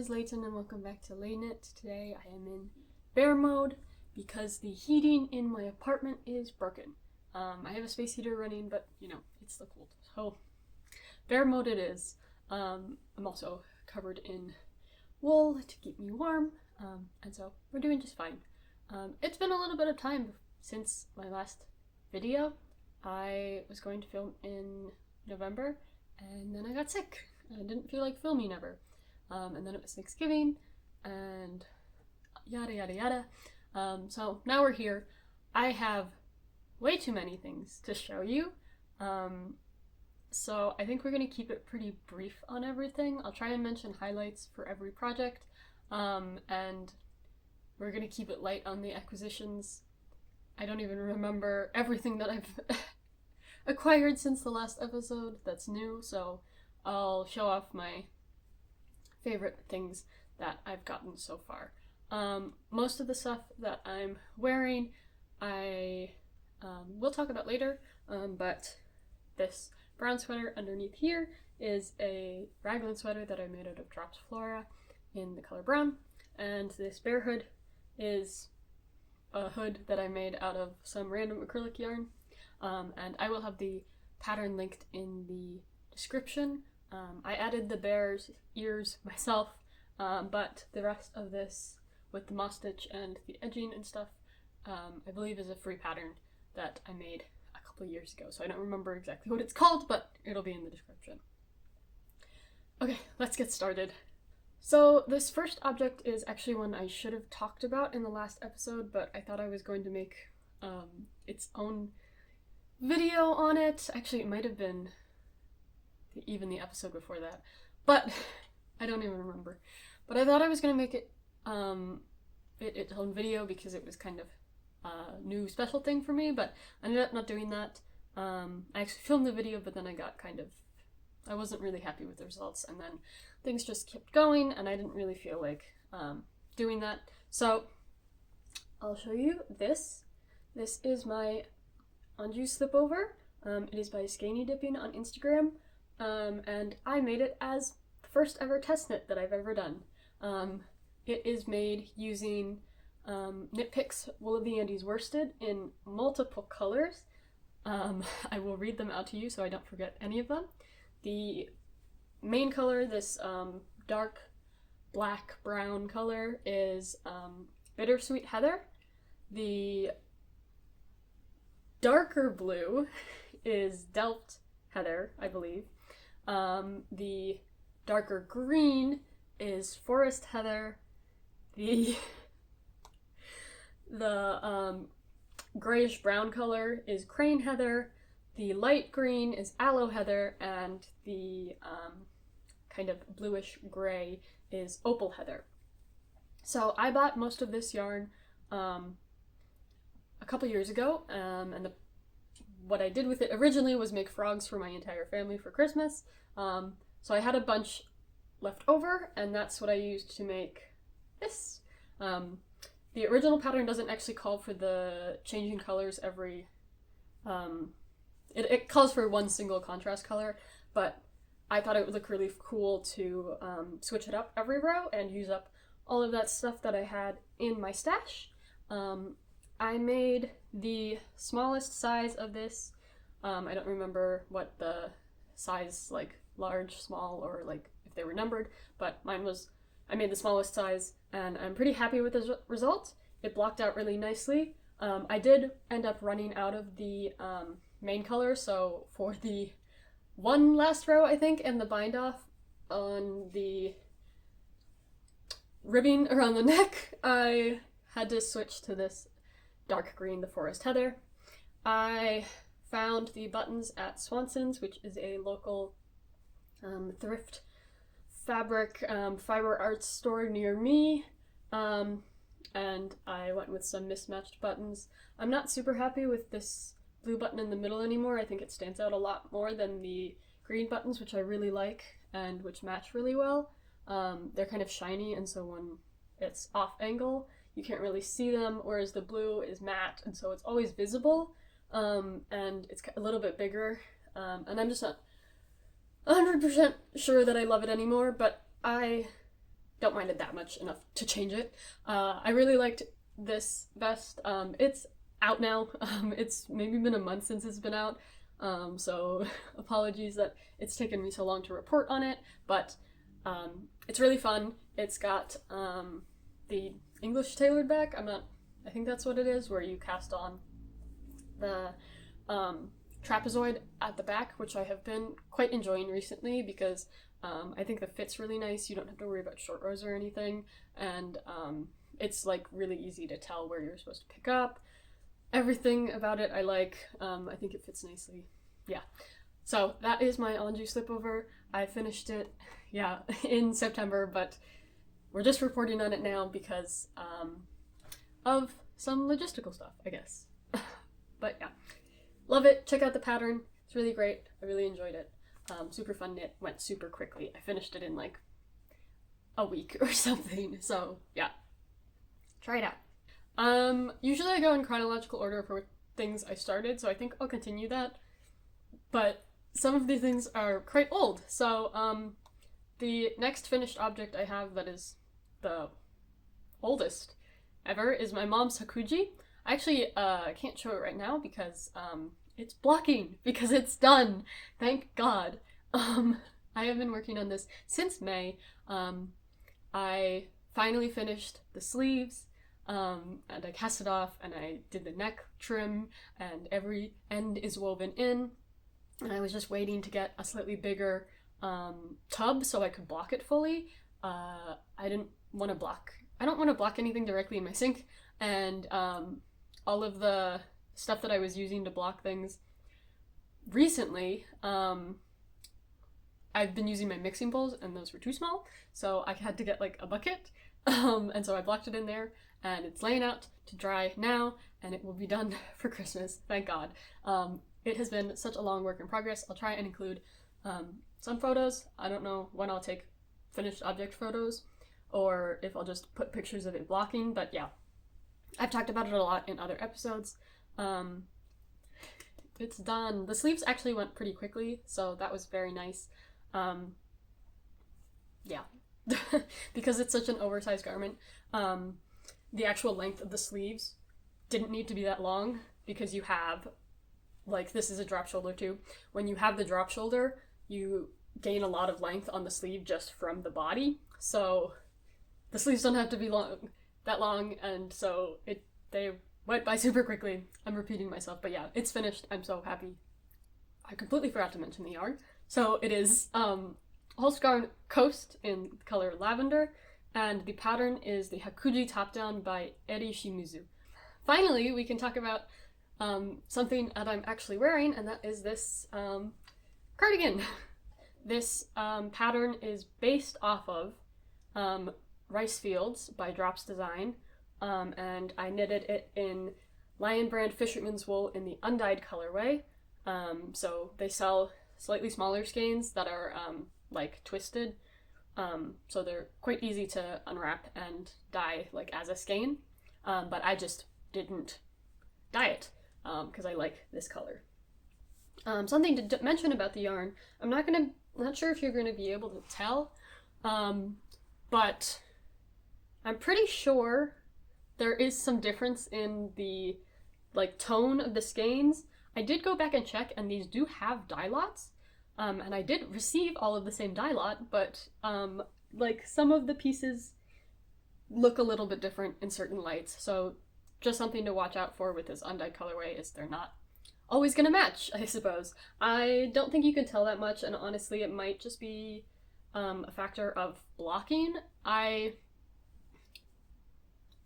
is Layton and welcome back to leiknit. Today I am in bear mode because the heating in my apartment is broken. I have a space heater running, but you know, it's still cold. So bear mode it is. I'm also covered in wool to keep me warm, and so we're doing just fine. It's been a little bit of time since my last video. I was going to film in November and then I got sick. I didn't feel like filming ever. And then it was Thanksgiving and yada yada yada. So now we're here. I have way too many things to show you. So I think we're going to keep it pretty brief on everything. I'll try and mention highlights for every project. And we're going to keep it light on the acquisitions. I don't even remember everything that I've acquired since the last episode that's new, so I'll show off my favorite things that I've gotten so far. Most of the stuff that I'm wearing I will talk about later, but this brown sweater underneath here is a raglan sweater that I made out of dropped Flora in the color brown, and this bear hood is a hood that I made out of some random acrylic yarn, and I will have the pattern linked in the description. I added the bear's ears myself, but the rest of this with the moss stitch and the edging and stuff, I believe is a free pattern that I made a couple years ago, so I don't remember exactly what it's called, but it'll be in the description. Okay, let's get started. So this first object is actually one I should have talked about in the last episode, but I thought I was going to make its own video on it. Actually, it might have been even the episode before that, but I don't even remember. But I thought I was going to make it its own video because it was kind of a new special thing for me, but I ended up not doing that. I actually filmed the video, but then I wasn't really happy with the results, and then things just kept going, and I didn't really feel like doing that. So I'll show you this. This is my Anjou Slipover. It is by Skinny Dipping on Instagram, and I made it as the first ever test knit that I've ever done. It is made using Knit Picks Wool of the Andes worsted in multiple colors. I will read them out to you so I don't forget any of them. The main color, this dark black brown color, is Bittersweet Heather. The darker blue is Delft Heather, I believe. The darker green is Forest Heather. The grayish brown color is Crane Heather. The light green is Aloe Heather, and the kind of bluish gray is Opal Heather. So I bought most of this yarn a couple years ago, and what I did with it originally was make frogs for my entire family for Christmas. So I had a bunch left over, and that's what I used to make this. The original pattern doesn't actually call for the changing colors every... It calls for one single contrast color, but I thought it would look really cool to switch it up every row and use up all of that stuff that I had in my stash. I made the smallest size of this. I don't remember what the size, like large, small, or like if they were numbered, but mine was, I made the smallest size, and I'm pretty happy with the result. It blocked out really nicely. I did end up running out of the main color, so for the one last row, I think, and the bind off on the ribbing around the neck, I had to switch to this dark green, the Forest Heather. I found the buttons at Swanson's, which is a local thrift fabric fiber arts store near me, and I went with some mismatched buttons. I'm not super happy with this blue button in the middle anymore. I think it stands out a lot more than the green buttons, which I really like and which match really well. They're kind of shiny, and so when it's off angle you can't really see them, whereas the blue is matte, and so it's always visible, and it's a little bit bigger, and I'm just not 100% sure that I love it anymore, but I don't mind it that much enough to change it. I really liked this vest. It's out now. It's maybe been a month since it's been out, so apologies that it's taken me so long to report on it, but it's really fun. It's got the English tailored back. I think that's what it is, where you cast on the trapezoid at the back, which I have been quite enjoying recently because I think the fit's really nice. You don't have to worry about short rows or anything, and it's like really easy to tell where you're supposed to pick up. Everything about it I like. I think it fits nicely. Yeah. So that is my Anjou Slipover. I finished it, yeah, in September, but we're just reporting on it now because of some logistical stuff, I guess. But yeah, love it. Check out the pattern. It's really great. I really enjoyed it. Super fun knit. Went super quickly. I finished it in like a week or something. So yeah, try it out. Usually I go in chronological order for things I started, so I think I'll continue that. But some of these things are quite old. So the next finished object I have that is the oldest ever is my mom's Hakuji. I actually can't show it right now because it's blocking because it's done. Thank God. I have been working on this since May. I finally finished the sleeves, and I cast it off, and I did the neck trim, and every end is woven in, and I was just waiting to get a slightly bigger tub so I could block it fully. I don't want to block anything directly in my sink, and all of the stuff that I was using to block things recently, I've been using my mixing bowls, and those were too small, so I had to get like a bucket, and so I blocked it in there, and it's laying out to dry now, and it will be done for Christmas, thank God. It has been such a long work in progress. I'll try and include some photos. I don't know when I'll take finished object photos, or if I'll just put pictures of it blocking, but yeah, I've talked about it a lot in other episodes. It's done. The sleeves actually went pretty quickly, so that was very nice. Yeah, because it's such an oversized garment, the actual length of the sleeves didn't need to be that long because you have, like, this is a drop shoulder too. When you have the drop shoulder, you gain a lot of length on the sleeve just from the body, so the sleeves don't have to be that long, and so they went by super quickly. I'm repeating myself, but yeah, it's finished. I'm so happy. I completely forgot to mention the yarn. So it is Holst Garn Coast in the color Lavender, and the pattern is the Hakuji Top Down by Eri Shimizu. Finally, we can talk about something that I'm actually wearing, and that is this cardigan. This pattern is based off of Rice Fields by Drops Design, and I knitted it in Lion Brand Fisherman's wool in the Undyed colorway. So they sell slightly smaller skeins that are like twisted, so they're quite easy to unwrap and dye like as a skein, but I just didn't dye it because I like this color. Something to mention about the yarn, I'm not sure if you're going to be able to tell, but I'm pretty sure there is some difference in the like tone of the skeins. I did go back and check, and these do have dye lots, and I did receive all of the same dye lot, but like some of the pieces look a little bit different in certain lights, so just something to watch out for with this undyed colorway is they're not always gonna match, I suppose. I don't think you can tell that much, and honestly it might just be a factor of blocking. I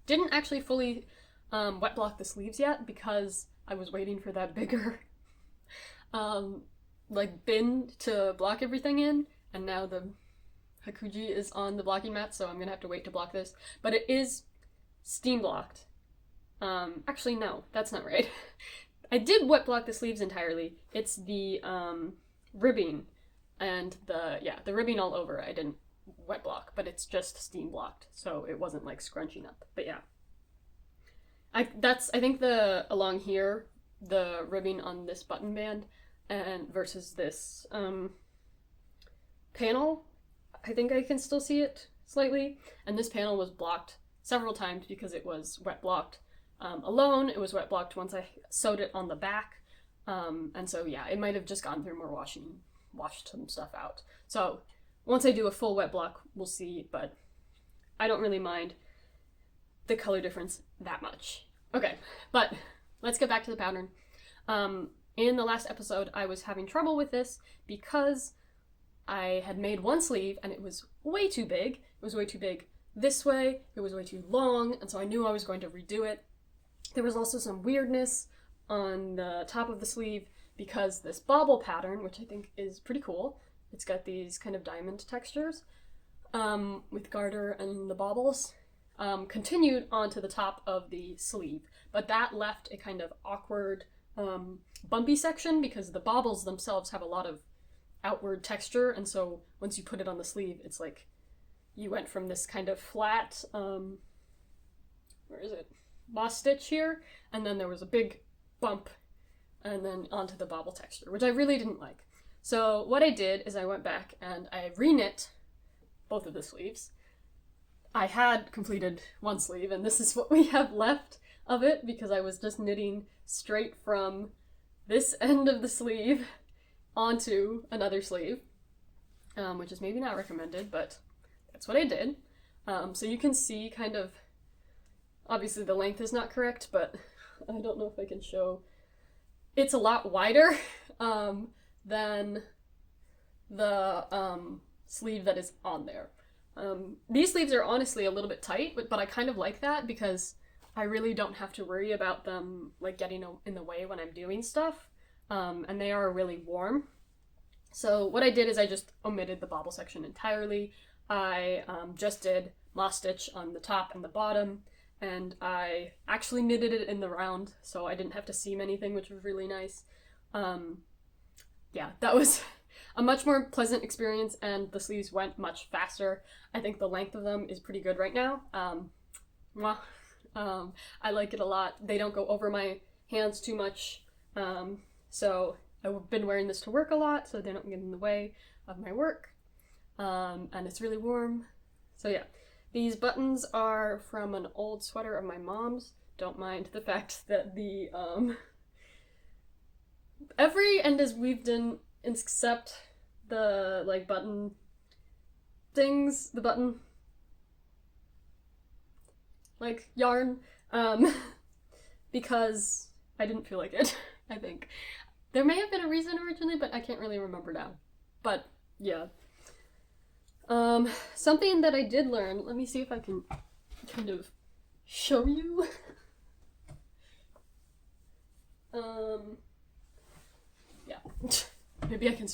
didn't actually fully wet block the sleeves yet because I was waiting for that bigger like bin to block everything in, and now the Hakuji is on the blocking mat, so I'm gonna have to wait to block this. But it is steam blocked. Actually no, that's not right. I did wet block the sleeves entirely. It's the ribbing and the ribbing all over I didn't wet block, but it's just steam blocked, so it wasn't like scrunching up. But yeah, I think the along here, the ribbing on this button band and versus this panel, I think I can still see it, slightly, and this panel was blocked several times because it was wet blocked alone. It was wet blocked once I sewed it on the back, and so yeah, it might have just gone through more washing, washed some stuff out. So once I do a full wet block, we'll see, but I don't really mind the color difference that much. Okay, but let's get back to the pattern. In the last episode, I was having trouble with this because I had made one sleeve and it was way too big. It was way too big this way, it was way too long, and so I knew I was going to redo it. There was also some weirdness on the top of the sleeve because this bauble pattern, which I think is pretty cool, it's got these kind of diamond textures with garter and the baubles, continued onto the top of the sleeve, but that left a kind of awkward bumpy section because the baubles themselves have a lot of outward texture, and so once you put it on the sleeve, it's like you went from this kind of flat, where is it, boss stitch here, and then there was a big bump, and then onto the bauble texture, which I really didn't like. So what I did is I went back and I reknit both of the sleeves. I had completed one sleeve, and this is what we have left of it because I was just knitting straight from this end of the sleeve onto another sleeve, which is maybe not recommended, but that's what I did. So you can see kind of, obviously the length is not correct, but I don't know if I can show. It's a lot wider than the sleeve that is on there. These sleeves are honestly a little bit tight, but I kind of like that because I really don't have to worry about them like getting in the way when I'm doing stuff, and they are really warm. So what I did is I just omitted the bauble section entirely. I just did moss stitch on the top and the bottom, and I actually knitted it in the round, so I didn't have to seam anything, which was really nice. Yeah, that was a much more pleasant experience, and the sleeves went much faster. I think the length of them is pretty good right now. I like it a lot. They don't go over my hands too much, so I've been wearing this to work a lot, so they don't get in the way of my work, and it's really warm. So yeah, these buttons are from an old sweater of my mom's. Don't mind the fact that the every end is weaved in except the like button things, the button like yarn, because I didn't feel like it. I think there may have been a reason originally, but I can't really remember now. But yeah, something that I did learn, let me see if I can kind of show you. Yeah, maybe I can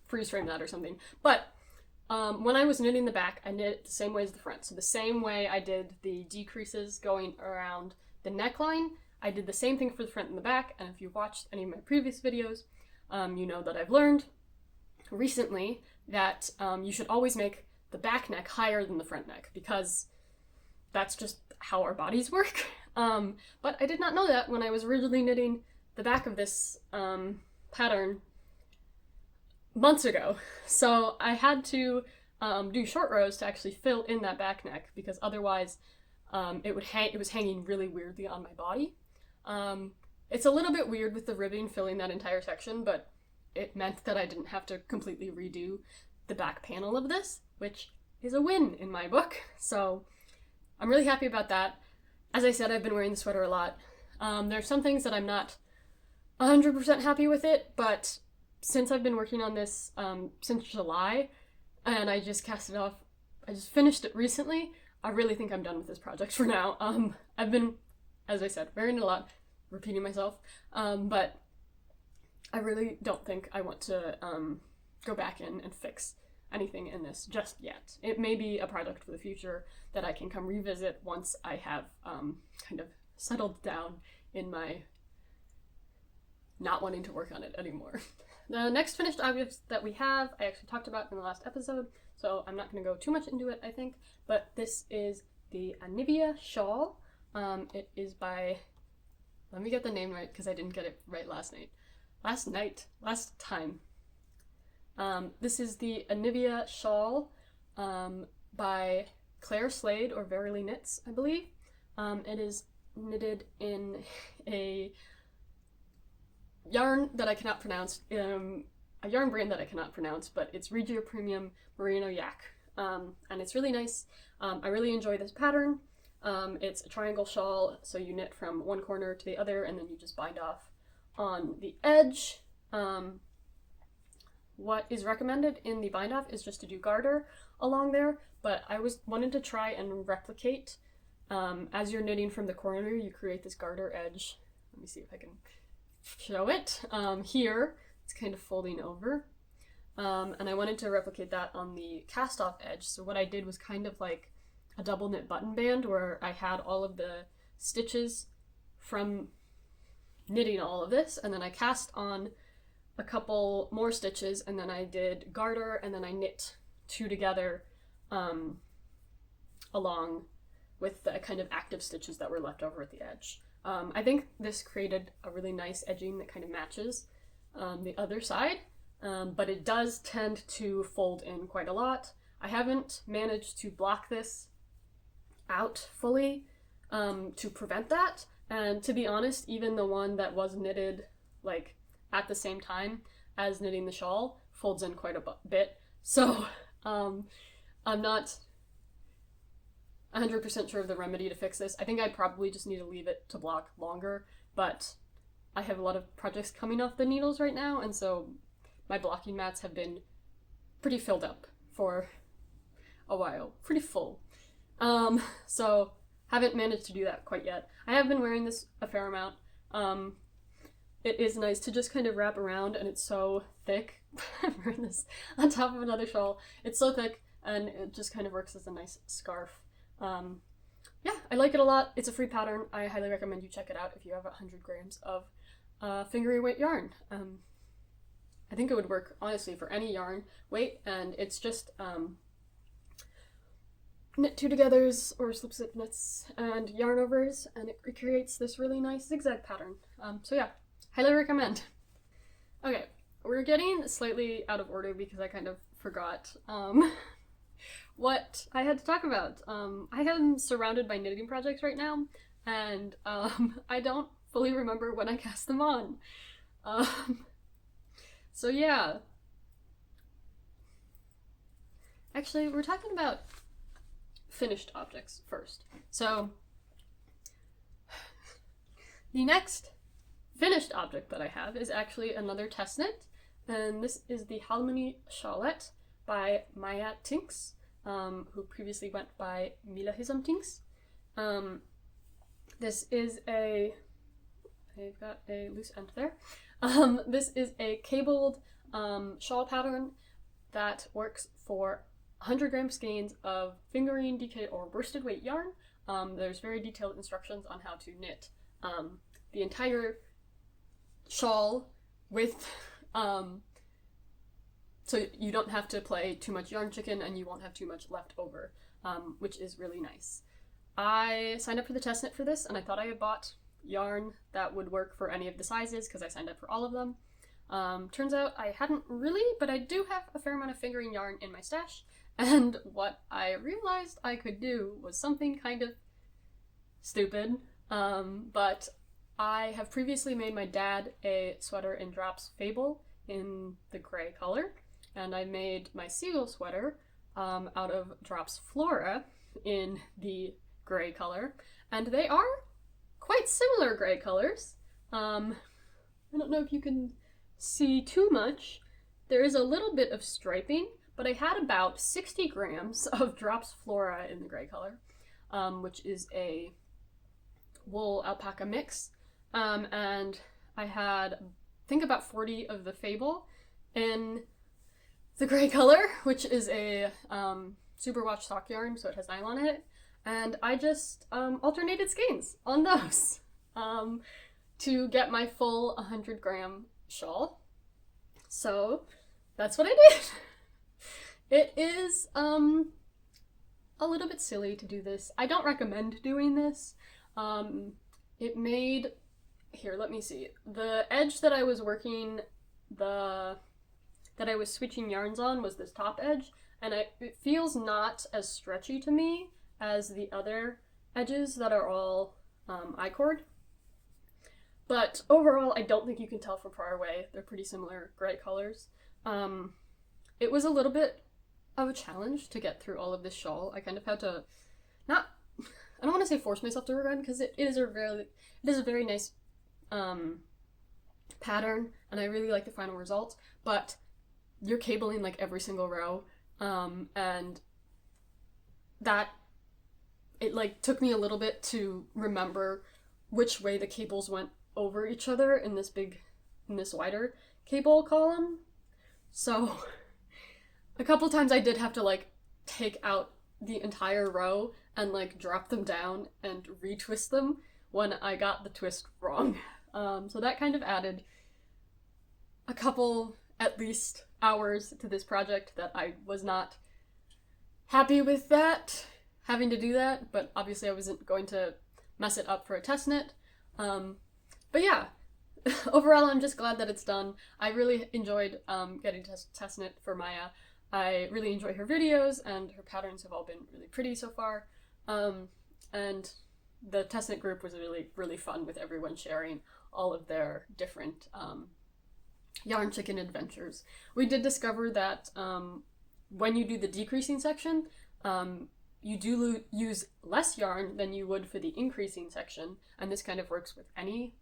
freeze frame that or something. But when I was knitting the back, I knit it the same way as the front. So the same way I did the decreases going around the neckline, I did the same thing for the front and the back. And if you've watched any of my previous videos, you know that I've learned recently that you should always make the back neck higher than the front neck because that's just how our bodies work. But I did not know that when I was originally knitting the back of this pattern months ago. So I had to do short rows to actually fill in that back neck because otherwise it was hanging really weirdly on my body. It's a little bit weird with the ribbing filling that entire section, but it meant that I didn't have to completely redo the back panel of this, which is a win in my book. So I'm really happy about that. As I said, I've been wearing the sweater a lot. There's some things that I'm not 100% happy with it, but since I've been working on this since July, and I just cast it off, I just finished it recently, I really think I'm done with this project for now. I've been, as I said, wearing it a lot, repeating myself, but I really don't think I want to go back in and fix anything in this just yet. It may be a project for the future that I can come revisit once I have kind of settled down in my not wanting to work on it anymore. The next finished object that we have, I actually talked about in the last episode, so I'm not going to go too much into it, I think, but this is the Anivia Shawl. It is by, let me get the name right because I didn't get it right last time. This is the Anivia Shawl. by Claire Slade, or Verily Knits, I believe. It is knitted in a yarn that I cannot pronounce, a yarn brand that I cannot pronounce, but it's Regia Premium Merino Yak, and it's really nice. I really enjoy this pattern. It's a triangle shawl, so you knit from one corner to the other, and then you just bind off on the edge. What is recommended in the bind off is just to do garter along there, but I wanted to try and replicate. As you're knitting from the corner, you create this garter edge. Let me see if I can show it. Here, it's kind of folding over. And I wanted to replicate that on the cast off edge. So what I did was kind of like a double knit button band, where I had all of the stitches from knitting all of this, and then I cast on a couple more stitches, and then I did garter, and then I knit two together along with the kind of active stitches that were left over at the edge. I think this created a really nice edging that kind of matches the other side, but it does tend to fold in quite a lot. I haven't managed to block this out fully to prevent that, and to be honest, even the one that was knitted like at the same time as knitting the shawl folds in quite a bit, so I'm not 100% sure of the remedy to fix this. I think I probably just need to leave it to block longer, but I have a lot of projects coming off the needles right now, and so my blocking mats have been pretty filled up for a while, pretty full. So haven't managed to do that quite yet. I have been wearing this a fair amount. It is nice to just kind of wrap around, and it's so thick. I'm wearing this on top of another shawl. It's so thick, and it just kind of works as a nice scarf. Yeah, I like it a lot. It's a free pattern. I highly recommend you check it out if you have 100 grams of fingery weight yarn. I think it would work, honestly, for any yarn weight, and it's just knit two togethers or slip slip knits and yarn overs, and it creates this really nice zigzag pattern. So yeah, highly recommend. Okay, we're getting slightly out of order because I kind of forgot what I had to talk about. I am surrounded by knitting projects right now, and I don't fully remember when I cast them on. So yeah. Actually, we're talking about finished objects first. So the next finished object that I have is actually another test knit, and this is the Halmoni Shawl by Maya Tinks, who previously went by Mila Tinks. This is I've got a loose end there. This is a cabled shawl pattern that works for 100 gram skeins of fingering, DK, or worsted weight yarn. There's very detailed instructions on how to knit the entire shawl with, so you don't have to play too much yarn chicken and you won't have too much left over, which is really nice. I signed up for the test knit for this, and I thought I had bought yarn that would work for any of the sizes because I signed up for all of them. Turns out I hadn't really, but I do have a fair amount of fingering yarn in my stash, and what I realized I could do was something kind of stupid, but I have previously made my dad a sweater in Drops Fabel in the gray color, and I made my seagull sweater out of Drops Flora in the gray color, and they are quite similar gray colors. I don't know if you can see too much. There is a little bit of striping, but I had about 60 grams of Drops Flora in the gray color, which is a wool alpaca mix, and I had, I think, about 40 of the Fabel in the gray color, which is a superwash sock yarn, so it has nylon in it, and I just alternated skeins on those to get my full 100 gram shawl. So that's what I did. It is a little bit silly to do this. I don't recommend doing this. It made, here, let me see. The edge that I was working, that I was switching yarns on was this top edge, and it feels not as stretchy to me as the other edges that are all I-cord. But overall, I don't think you can tell from far away. They're pretty similar gray colors. It was a little bit of a challenge to get through all of this shawl. I kind of had to, I don't want to say force myself to work on, because it is a very nice pattern, and I really like the final result, but you're cabling like every single row, and that, it like took me a little bit to remember which way the cables went over each other in this wider cable column. So a couple times I did have to like take out the entire row and like drop them down and retwist them when I got the twist wrong. So that kind of added a couple, at least, hours to this project that I was not happy with having to do that, but obviously I wasn't going to mess it up for a test knit. But yeah, overall I'm just glad that it's done. I really enjoyed getting to test knit for Maya. I really enjoy her videos, and her patterns have all been really pretty so far. And the test knit group was really, really fun, with everyone sharing all of their different yarn chicken adventures. We did discover that when you do the decreasing section, you do use less yarn than you would for the increasing section, and this kind of works with any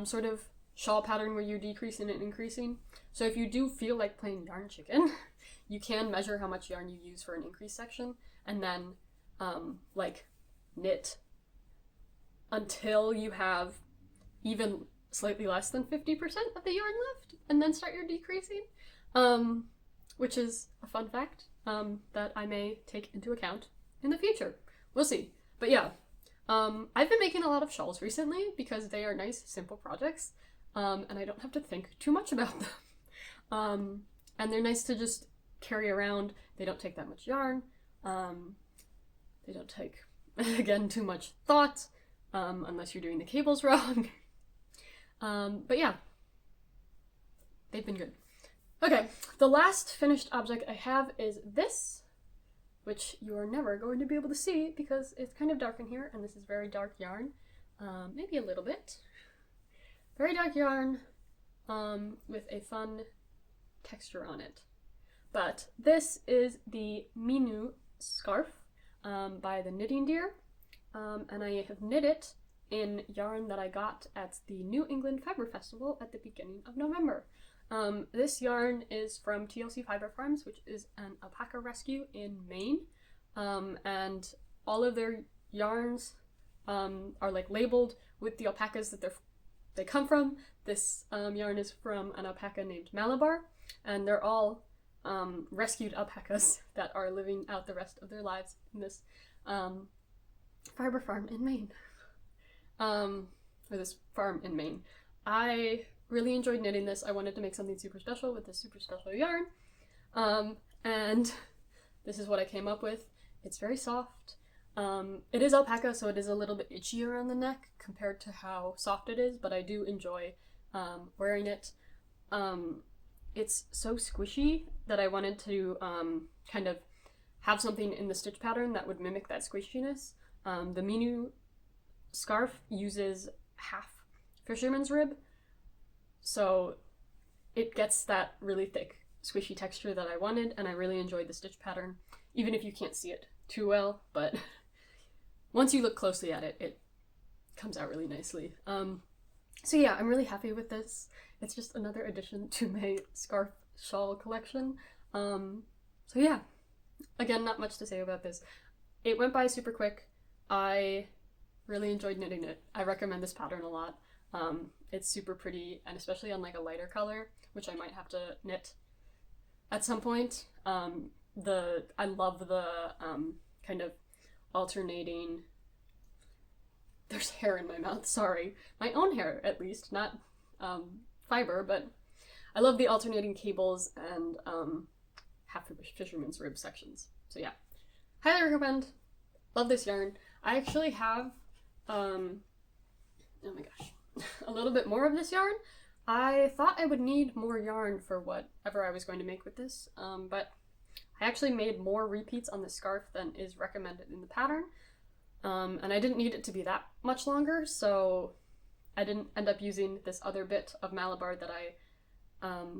sort of shawl pattern where you're decreasing and increasing. So if you do feel like playing yarn chicken, you can measure how much yarn you use for an increase section, and then like knit until you have even slightly less than 50% of the yarn left, and then start your decreasing, which is a fun fact that I may take into account in the future. We'll see. But yeah, I've been making a lot of shawls recently because they are nice, simple projects, and I don't have to think too much about them. And they're nice to just carry around. They don't take that much yarn. They don't take, again, too much thought, unless you're doing the cables wrong. But yeah, they've been good. Okay, the last finished object I have is this, which you are never going to be able to see because it's kind of dark in here, and this is very dark yarn. Maybe a little bit. Very dark yarn with a fun texture on it. But this is the Minou Scarf by the Knitting Deer, and I have knit it in yarn that I got at the New England Fiber Festival at the beginning of November. This yarn is from TLC Fiber Farms, which is an alpaca rescue in Maine, and all of their yarns are like labeled with the alpacas that they come from. This yarn is from an alpaca named Malabar, and they're all rescued alpacas that are living out the rest of their lives in this fiber farm in Maine. Or this farm in Maine. I really enjoyed knitting this. I wanted to make something super special with this super special yarn. And this is what I came up with. It's very soft. It is alpaca, so it is a little bit itchy around the neck compared to how soft it is, but I do enjoy wearing it. It's so squishy that I wanted to kind of have something in the stitch pattern that would mimic that squishiness. The Minou Scarf uses half Fisherman's rib, so it gets that really thick, squishy texture that I wanted, and I really enjoyed the stitch pattern, even if you can't see it too well, but once you look closely at it, it comes out really nicely. So yeah, I'm really happy with this. It's just another addition to my scarf shawl collection. So yeah, again, not much to say about this. It went by super quick. I really enjoyed knitting it. I recommend this pattern a lot. It's super pretty, and especially on like a lighter color, which I might have to knit at some point. I love the kind of alternating, there's hair in my mouth, sorry. My own hair, at least, not fiber, but I love the alternating cables and half the Fisherman's rib sections. So yeah, highly recommend. Love this yarn. I actually have, oh my gosh, a little bit more of this yarn. I thought I would need more yarn for whatever I was going to make with this, but I actually made more repeats on this scarf than is recommended in the pattern, and I didn't need it to be that much longer, so I didn't end up using this other bit of Malabar that I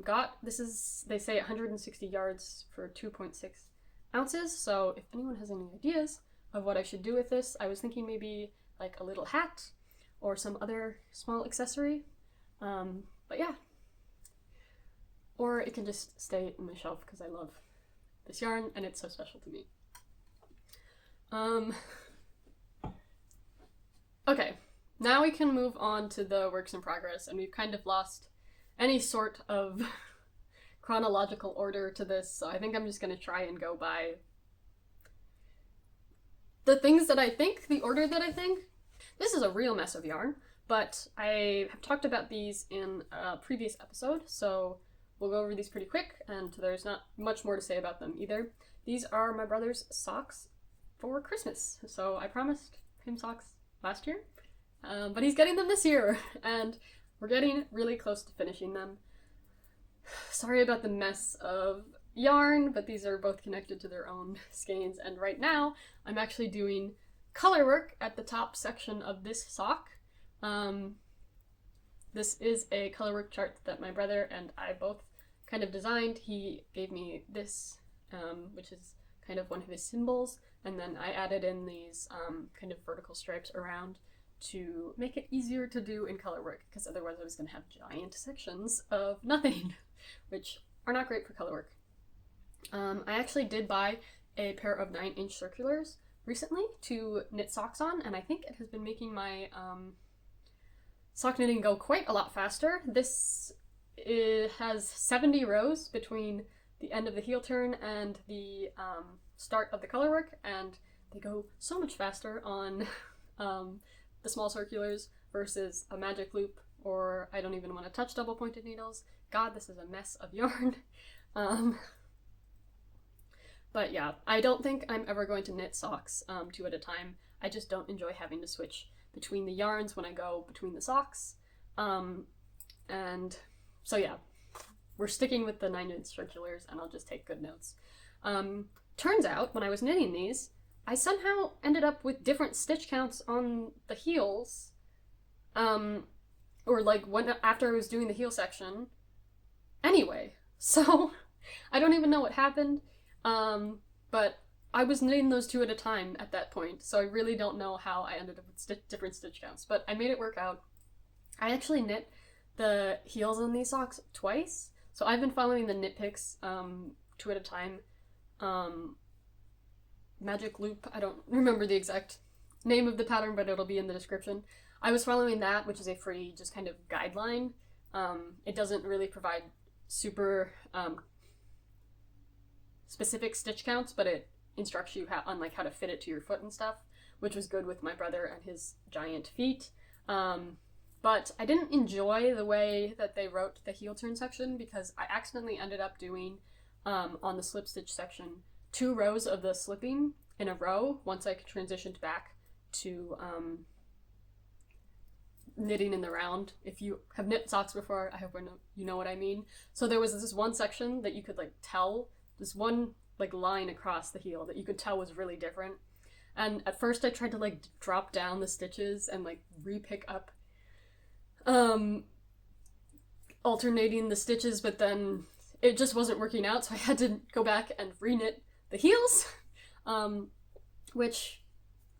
got. This is, they say, 160 yards for 2.6 ounces, so if anyone has any ideas of what I should do with this, I was thinking maybe like a little hat or some other small accessory, but yeah. Or it can just stay on my shelf because I love this yarn and it's so special to me. Okay, now we can move on to the works in progress, and we've kind of lost any sort of chronological order to this, so I think I'm just going to try and go by the things that I think, the order that I think. This is a real mess of yarn, but I have talked about these in a previous episode, so we'll go over these pretty quick, and there's not much more to say about them either. These are my brother's socks for Christmas, so I promised him socks last year, but he's getting them this year, and we're getting really close to finishing them. Sorry about the mess of yarn, but these are both connected to their own skeins, and right now I'm actually doing color work at the top section of this sock. This is a color work chart that my brother and I both kind of designed. He gave me this, which is kind of one of his symbols, and then I added in these kind of vertical stripes around to make it easier to do in color work, because otherwise I was going to have giant sections of nothing, which are not great for color work. I actually did buy a pair of 9-inch circulars recently to knit socks on, and I think it has been making my sock knitting go quite a lot faster. This has 70 rows between the end of the heel turn and the start of the color work, and they go so much faster on the small circulars versus a magic loop, or I don't even want to touch double pointed needles. God, this is a mess of yarn. But yeah, I don't think I'm ever going to knit socks 2 at a time. I just don't enjoy having to switch between the yarns when I go between the socks. And so yeah, we're sticking with the 9-inch circulars, and I'll just take good notes. Turns out, when I was knitting these, I somehow ended up with different stitch counts on the heels, or like after I was doing the heel section anyway. So I don't even know what happened. But I was knitting those 2 at a time at that point, so I really don't know how I ended up with different stitch counts, but I made it work out. I actually knit the heels on these socks twice, so I've been following the knit picks 2 at a time. Magic loop, I don't remember the exact name of the pattern, but it'll be in the description. I was following that, which is a free just kind of guideline. It doesn't really provide super specific stitch counts, but it instructs you on like how to fit it to your foot and stuff, which was good with my brother and his giant feet. But I didn't enjoy the way that they wrote the heel turn section, because I accidentally ended up doing on the slip stitch section 2 rows of the slipping in a row once I transitioned back to knitting in the round. If you have knit socks before, I hope you know what I mean. So there was this one section that you could like tell, this one like line across the heel that you could tell was really different. And at first I tried to like drop down the stitches and like re-pick up alternating the stitches, but then it just wasn't working out, so I had to go back and re-knit the heels, which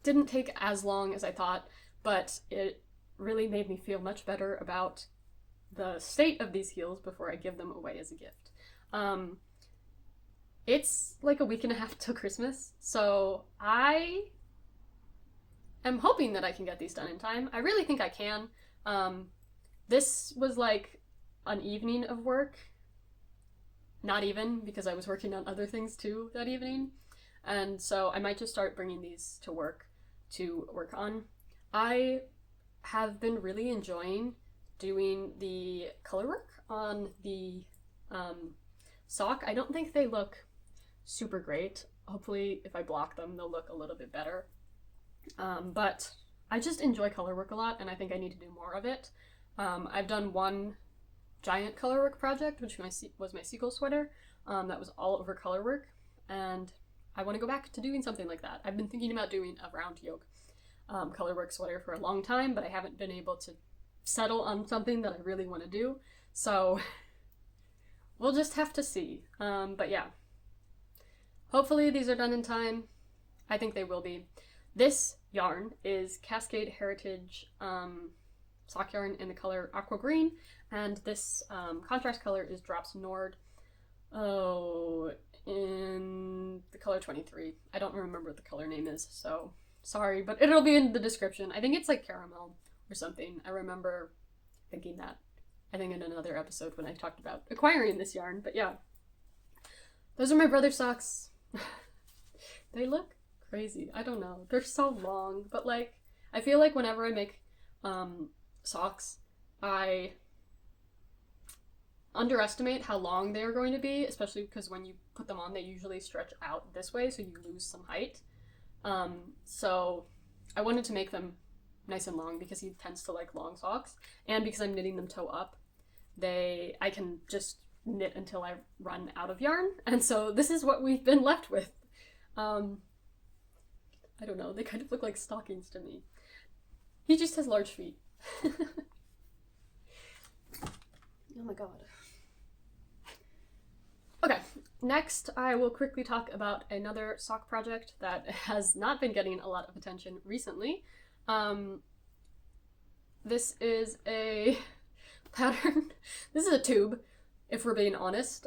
didn't take as long as I thought, but it really made me feel much better about the state of these heels before I give them away as a gift. It's like a week and a half till Christmas, so I am hoping that I can get these done in time. I really think I can. This was like an evening of work. Not even, because I was working on other things too that evening. And so I might just start bringing these to work on. I have been really enjoying doing the color work on the sock. I don't think they look super great. Hopefully if I block them, they'll look a little bit better. But I just enjoy color work a lot, and I think I need to do more of it. I've done one giant color work project, which was my seagull sweater, that was all over color work. and I want to go back to doing something like that. I've been thinking about doing a round yoke colorwork sweater for a long time, but I haven't been able to settle on something that I really want to do, so we'll just have to see. But yeah, hopefully these are done in time. I think they will be. This yarn is Cascade Heritage sock yarn in the color aqua green, and this contrast color is Drops Nord. Oh, in the color 23. I don't remember what the color name is, so sorry, but it'll be in the description. I think it's like caramel or something. I remember thinking that, I think in another episode when I talked about acquiring this yarn, but yeah. Those are my brother's socks. They look crazy. I don't know. They're so long, but like, I feel like whenever I make socks, I underestimate how long they are going to be, especially because when you put them on, they usually stretch out this way, so you lose some height. So I wanted to make them nice and long because he tends to like long socks, and because I'm knitting them toe up, I can just knit until I run out of yarn, and so this is what we've been left with. I don't know, they kind of look like stockings to me. He just has large feet. Oh my god. Okay, next I will quickly talk about another sock project that has not been getting a lot of attention recently. This is a pattern. This is a tube, if we're being honest.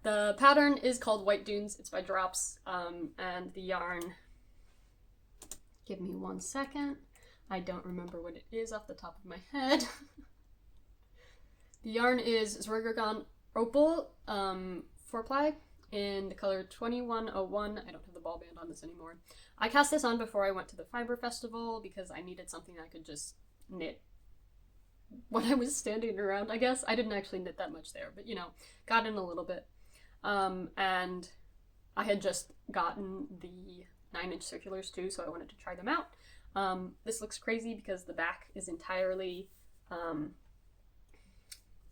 The pattern is called White Dunes. It's by Drops, and the yarn, give me 1 second. I don't remember what it is off the top of my head. The yarn is Zwerger Garn Opal 4-ply in the color 2101. I don't have the ball band on this anymore. I cast this on before I went to the Fiber Festival because I needed something I could just knit when I was standing around, I guess. I didn't actually knit that much there, but you know, got in a little bit. And I had just gotten the 9-inch circulars too, so I wanted to try them out. This looks crazy because the back is entirely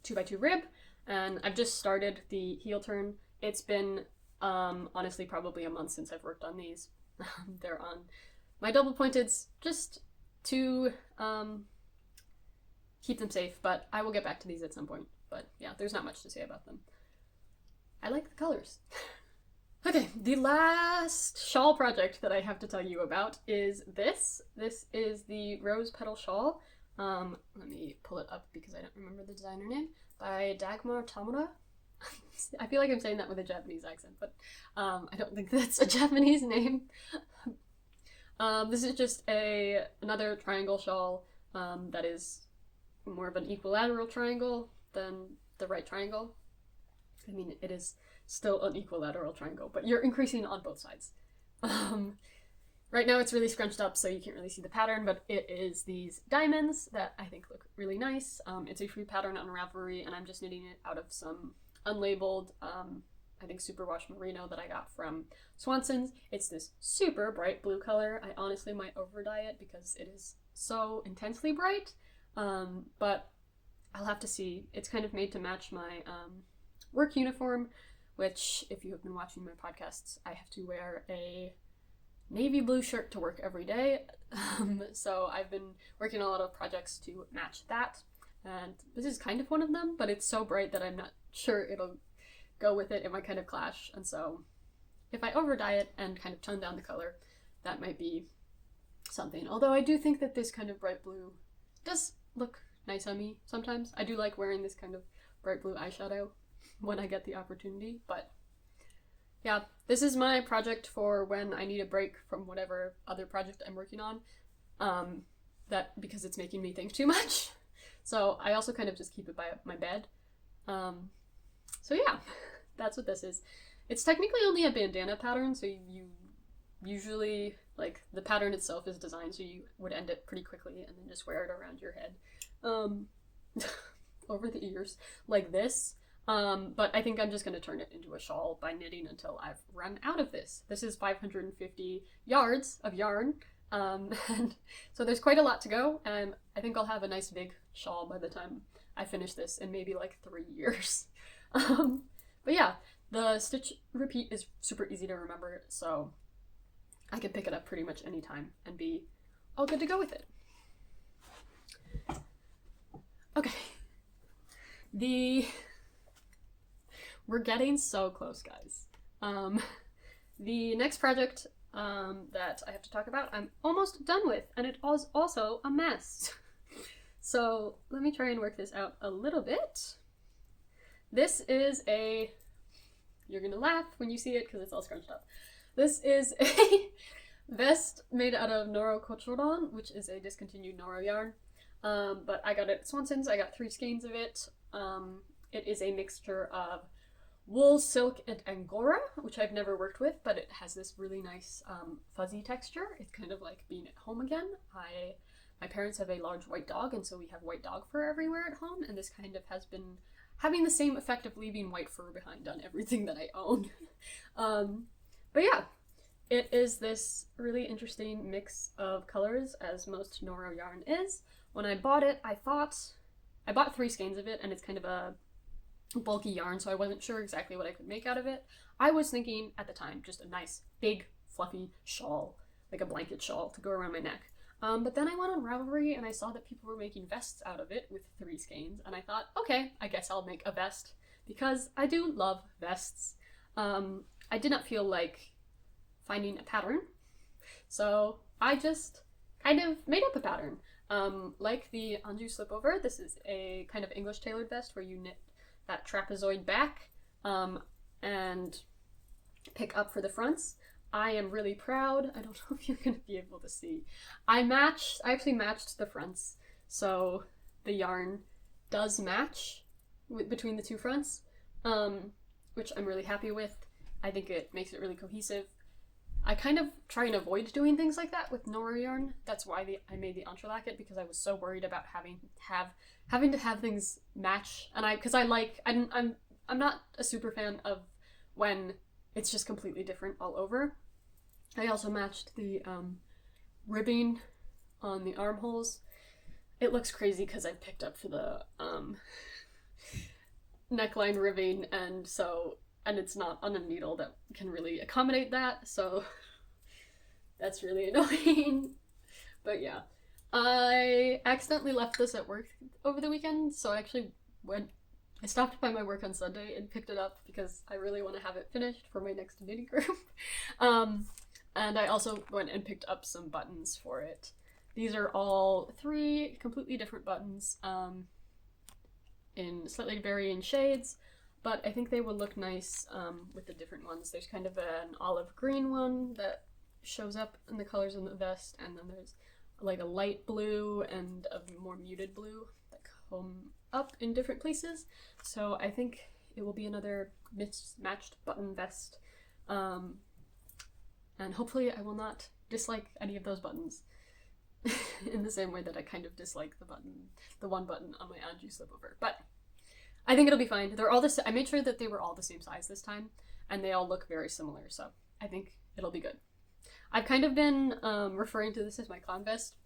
2x2 rib, and I've just started the heel turn. It's been honestly probably a month since I've worked on these. They're on my double pointeds just to keep them safe, but I will get back to these at some point. But yeah, there's not much to say about them. I like the colors. Okay, the last shawl project that I have to tell you about is this. This is the Rose Petal Shawl. Let me pull it up because I don't remember the designer name. By Dagmar Tamura. I feel like I'm saying that with a Japanese accent, but I don't think that's a Japanese name. This is just another triangle shawl that is more of an equilateral triangle than the right triangle. I mean, it is still an equilateral triangle, but you're increasing on both sides. Right now it's really scrunched up, so you can't really see the pattern, but it is these diamonds that I think look really nice. It's a free pattern on Ravelry, and I'm just knitting it out of some unlabeled, I think superwash merino that I got from Swanson's. It's this super bright blue color. I honestly might over dye it because it is so intensely bright, but I'll have to see. It's kind of made to match my work uniform, which, if you have been watching my podcasts, I have to wear a navy blue shirt to work every day. So I've been working on a lot of projects to match that, and this is kind of one of them, but it's so bright that I'm not sure it'll go with it. It might kind of clash, and so if I over dye it and kind of tone down the color, that might be something. Although I do think that this kind of bright blue does look nice on me sometimes. I do like wearing this kind of bright blue eyeshadow when I get the opportunity, but yeah, this is my project for when I need a break from whatever other project I'm working on, because it's making me think too much. So I also kind of just keep it by my bed. So yeah, that's what this is. It's technically only a bandana pattern, so you usually, like, the pattern itself is designed so you would end it pretty quickly and then just wear it around your head over the ears like this. But I think I'm just going to turn it into a shawl by knitting until I've run out of this. This is 550 yards of yarn, and so there's quite a lot to go, and I think I'll have a nice big shawl by the time I finish this in maybe like 3 years. But But yeah, the stitch repeat is super easy to remember, so I can pick it up pretty much any time and be all good to go with it. Okay. We're getting so close, guys. The next project that I have to talk about, I'm almost done with, and it was also a mess. So let me try and work this out a little bit. This is a, you're gonna laugh when you see it because it's all scrunched up. This is a vest made out of Noro Cochoron, which is a discontinued Noro yarn. But I got it at Swanson's. I got 3 skeins of it. It is a mixture of wool, silk, and Angora, which I've never worked with, but it has this really nice fuzzy texture. It's kind of like being at home again. My parents have a large white dog, and so we have white dog fur everywhere at home, and this kind of has been having the same effect of leaving white fur behind on everything that I own. But yeah, it is this really interesting mix of colors, as most Noro yarn is. When I bought it, I bought 3 skeins of it, and it's kind of a bulky yarn, so I wasn't sure exactly what I could make out of it. I was thinking at the time just a nice big fluffy shawl, like a blanket shawl to go around my neck. But then I went on Ravelry and I saw that people were making vests out of it with 3 skeins, and I thought, okay, I guess I'll make a vest because I do love vests. I did not feel like finding a pattern, so I just kind of made up a pattern. Like the Anjou Slipover, this is a kind of English tailored vest where you knit that trapezoid back and pick up for the fronts. I am really proud. I don't know if you're going to be able to see. I actually matched the fronts, so the yarn does match between the 2 fronts, which I'm really happy with. I think it makes it really cohesive. I kind of try and avoid doing things like that with Noro yarn. That's why I made the entrelacket, because I was so worried about having to have things match. And I'm not a super fan of when it's just completely different all over. I also matched the ribbing on the armholes. It looks crazy because I picked up for the neckline ribbing, and it's not on a needle that can really accommodate that, so that's really annoying. But yeah, I accidentally left this at work over the weekend, so I stopped by my work on Sunday and picked it up because I really want to have it finished for my next knitting group. And I also went and picked up some buttons for it. These are all 3 completely different buttons in slightly varying shades, but I think they will look nice with the different ones. There's kind of an olive green one that shows up in the colors in the vest, and then there's like a light blue and a more muted blue that come up in different places. So I think it will be another mismatched button vest. And hopefully I will not dislike any of those buttons in the same way that I kind of dislike the one button on my Anjou Slipover. But I think it'll be fine. They're all I made sure that they were all the same size this time, and they all look very similar, so I think it'll be good. I've kind of been referring to this as my clown vest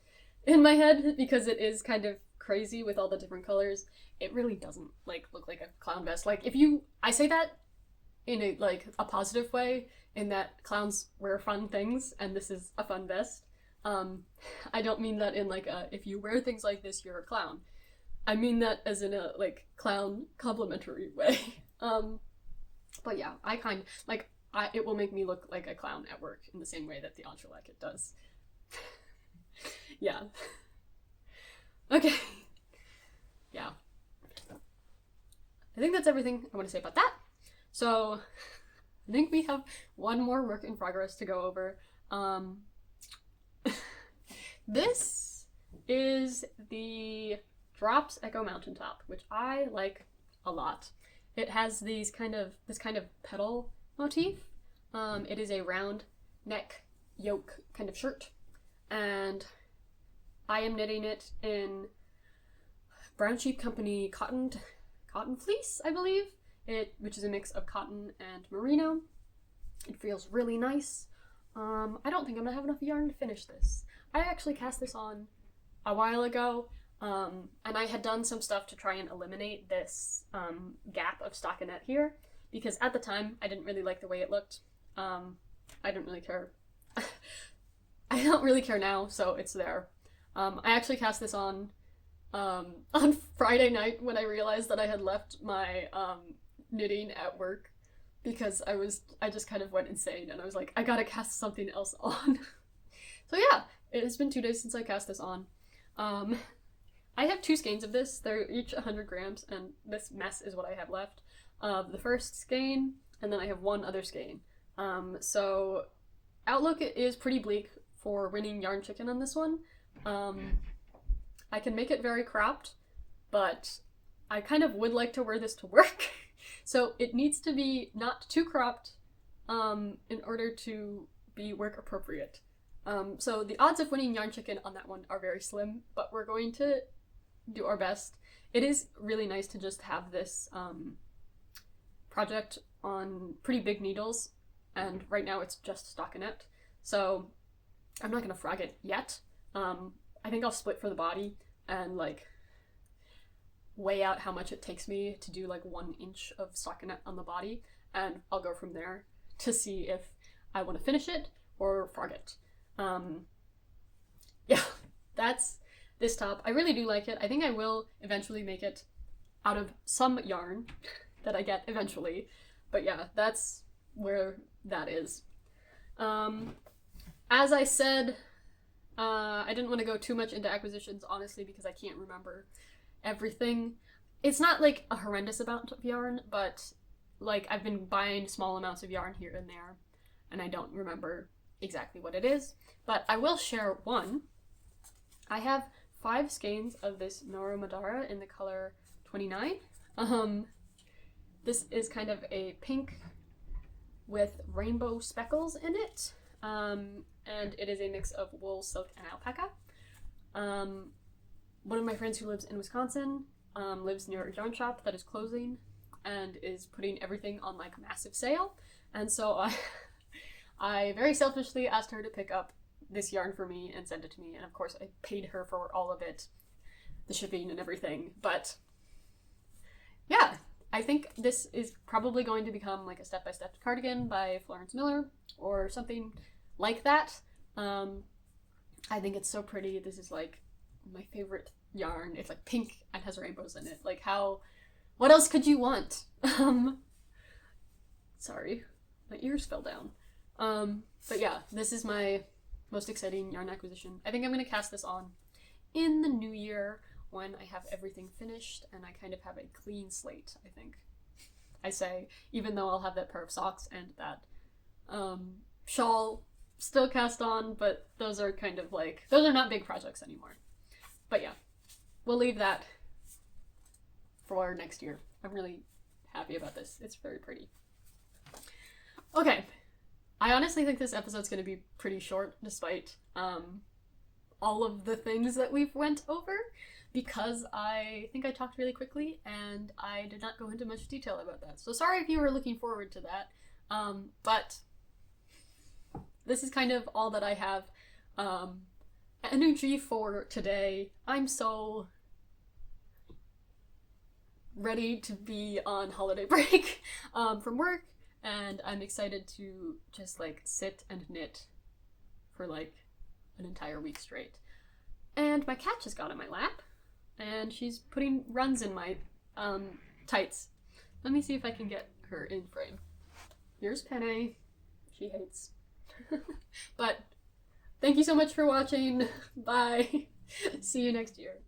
in my head because it is kind of crazy with all the different colors. It really doesn't look like a clown vest. I say that in a positive way, in that clowns wear fun things and this is a fun vest. I don't mean that in if you wear things like this, you're a clown. I mean that as in a clown complimentary way. But yeah, it will make me look like a clown at work in the same way that the entrelacket does. Yeah. Okay. Yeah. I think that's everything I want to say about that. So I think we have one more work in progress to go over. This is the Drops Echo Mountaintop, which I like a lot. It has this kind of petal motif. It is a round neck yoke kind of shirt, and I am knitting it in Brown Sheep Company cotton fleece, I believe, which is a mix of cotton and merino. It feels really nice. I don't think I'm gonna have enough yarn to finish this. I actually cast this on a while ago, and I had done some stuff to try and eliminate this gap of stockinette here, because at the time I didn't really like the way it looked. I didn't really care. I don't really care now, so it's there. I actually cast this on Friday night when I realized that I had left my knitting at work, because I just kind of went insane and I was like, I gotta cast something else on. So yeah, it has been 2 days since I cast this on. I have 2 skeins of this. They're each 100 grams, and this mess is what I have left of the first skein, and then I have 1 other skein. So outlook is pretty bleak for winning yarn chicken on this one. I can make it very cropped, but I kind of would like to wear this to work. So it needs to be not too cropped in order to be work appropriate. So the odds of winning yarn chicken on that one are very slim, but we're going to do our best. It is really nice to just have this project on pretty big needles, and right now it's just stockinette, so I'm not gonna frog it yet. I think I'll split for the body and like weigh out how much it takes me to do like 1 inch of stockinette on the body, and I'll go from there to see if I want to finish it or frog it. Yeah, that's this top. I really do like it. I think I will eventually make it out of some yarn that I get eventually, but yeah, that's where that is. As I said, I didn't want to go too much into acquisitions, honestly, because I can't remember everything. It's not like a horrendous amount of yarn, but like I've been buying small amounts of yarn here and there, and I don't remember exactly what it is, but I will share one. I have 5 skeins of this Noro Madara in the color 29. This is kind of a pink with rainbow speckles in it, and it is a mix of wool, silk, and alpaca. One of my friends who lives in Wisconsin lives near a yarn shop that is closing and is putting everything on like massive sale, and so I very selfishly asked her to pick up this yarn for me and send it to me, and of course I paid her for all of it, the shipping and everything, but yeah, I think this is probably going to become like a step-by-step cardigan by Florence Miller or something like that. I think it's so pretty. This is like my favorite yarn. It's like pink and has rainbows in it. Like what else could you want? Sorry, my ears fell down. But yeah, this is my most exciting yarn acquisition. I think I'm gonna cast this on in the new year when I have everything finished and I kind of have a clean slate, I think. I say, even though I'll have that pair of socks and that shawl still cast on, but those are kind of like, those are not big projects anymore. But yeah, we'll leave that for next year. I'm really happy about this. It's very pretty. Okay, I honestly think this episode's going to be pretty short despite all of the things that we've went over, because I think I talked really quickly and I did not go into much detail about that. So sorry if you were looking forward to that, but this is kind of all that I have energy for today. I'm so ready to be on holiday break from work, and I'm excited to just like sit and knit for like an entire week straight. And my cat just got on my lap and she's putting runs in my tights. Let me see if I can get her in frame. Here's Penny. She hates. But thank you so much for watching. Bye. See you next year.